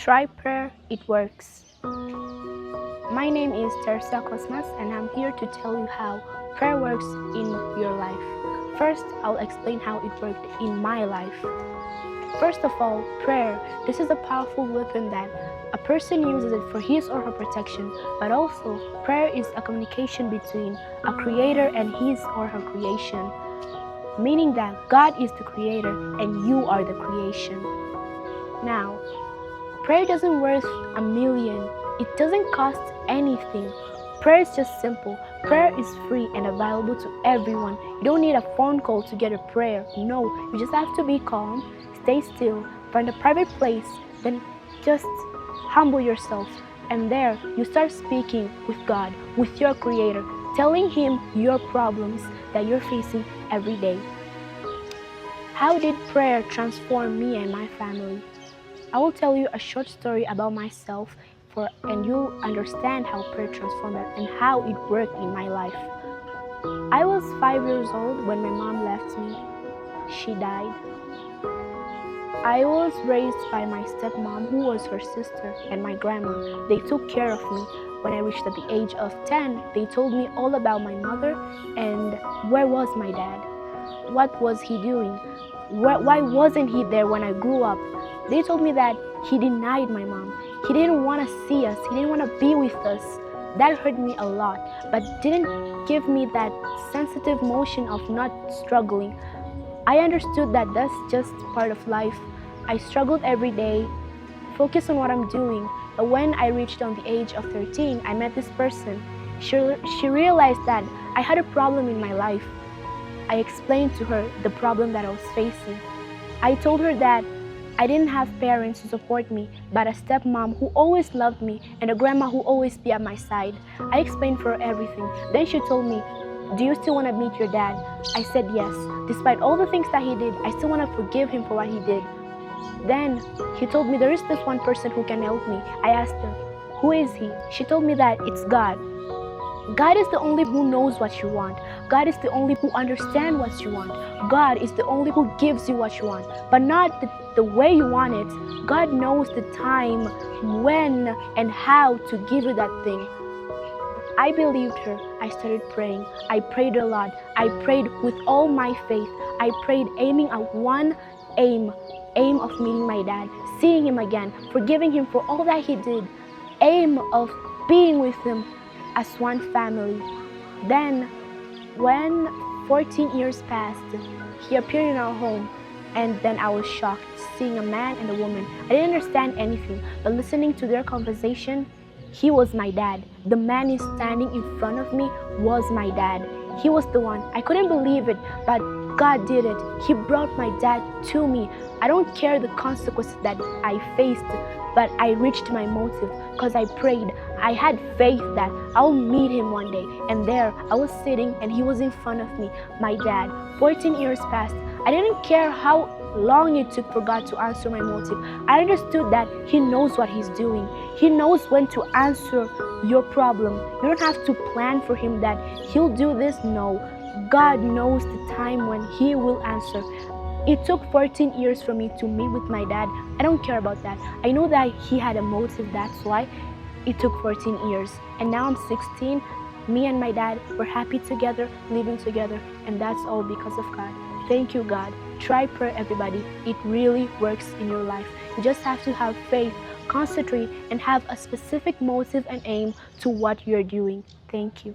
Try prayer, it works. My name is Teresa Cosmas, and I'm here to tell you how prayer works in your life. First, I'll explain how it worked in my life. First of all, prayer. This is a powerful weapon that a person uses it for his or her protection, but also prayer is a communication between a creator and his or her creation, meaning that God is the creator and you are the creation. Now, prayer doesn't worth a million. It doesn't cost anything. Prayer is just simple. Prayer is free and available to everyone. You don't need a phone call to get a prayer. No, you just have to be calm, stay still, find a private place, then just humble yourself. And there, you start speaking with God, with your Creator, telling Him your problems that you're facing every day. How did prayer transform me and my family? I will tell you a short story about myself and you'll understand how prayer transformed and how it worked in my life. I was 5 years old when my mom left me. She died. I was raised by my stepmom, who was her sister, and my grandma. They took care of me. When I reached at the age of 10, they told me all about my mother and where was my dad. What was he doing? Why wasn't he there when I grew up? They told me that he denied my mom. He didn't want to see us. He didn't want to be with us. That hurt me a lot, but didn't give me that sensitive motion of not struggling. I understood that that's just part of life. I struggled every day, focused on what I'm doing. But when I reached on the age of 13, I met this person. She realized that I had a problem in my life. I explained to her the problem that I was facing. I told her that I didn't have parents to support me, but a stepmom who always loved me and a grandma who always be at my side. I explained for her everything. Then she told me, "Do you still want to meet your dad?" I said yes. Despite all the things that he did, I still want to forgive him for what he did. Then he told me there is this one person who can help me. I asked her, "Who is he?" She told me that it's God. God is the only who knows what you want. God is the only who understands what you want. God is the only who gives you what you want, but not the way you want it. God knows the time, when, and how to give you that thing. I believed her. I started praying. I prayed a lot. I prayed with all my faith. I prayed aiming at one aim of meeting my dad, seeing him again, forgiving him for all that he did, aim of being with him as one family. Then, when 14 years passed, he appeared in our home, and then I was shocked seeing a man and a woman. I didn't understand anything, but listening to their conversation, he was my dad. The man is standing in front of me was my dad. He was the one. I couldn't believe it, but God did it. He brought my dad to me. I don't care the consequences that I faced, but I reached my motive because I prayed. I had faith that I'll meet him one day. And there I was sitting and he was in front of me, my dad. 14 years passed. I didn't care how long it took for God to answer my motive. I understood that He knows what He's doing. He knows when to answer your problem. You don't have to plan for Him that He'll do this. No, God knows the time when He will answer. It took 14 years for me to meet with my dad. I don't care about that. I know that he had a motive, that's why it took 14 years. And now I'm 16. Me and my dad, we're happy together, living together, and that's all because of God. Thank you, God. Try prayer, everybody. It really works in your life. You just have to have faith, concentrate, and have a specific motive and aim to what you're doing. Thank you.